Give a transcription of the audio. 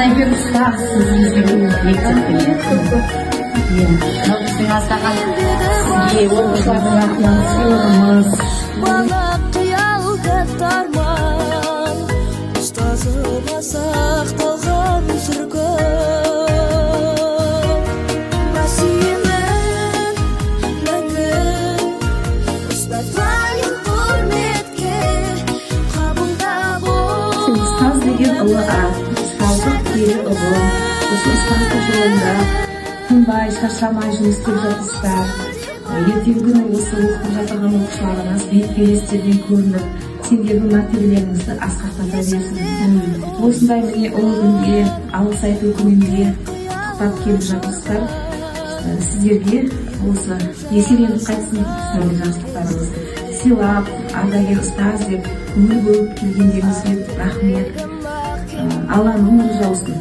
ардагер ұстаз сіздің сізге аздаған сізге оқушылардың атынан сыйлығымыз. Бала қиялды тарман, ұстазыма сақталған сүргін. Басиымен мәңгі ұстазайын құрметке қабылда бол. Ұстаз деген ұлы ат, ұстаздық киелі ұғым. Осы ұстаздық жолында тынбай, шаршамай жұмыс істеп жатырсыздар. Ертеңгі күні осы оқып жатырған оқушыларыңыз биік белестерден көрініп, сендердің мәртебелеріңізді асқақтата берсін. Осындай міне ұлы күнге, алғыс айту күнінде құттықтап келіп жатырсыздар. Сіздерге осы еселеніп қайтсын сіздердің жақсылықтарыңызды сыйлап, ардагер ұстаз деп көңіл бөліп келгендеріңізге рахмет. Алланың нұры жаусын.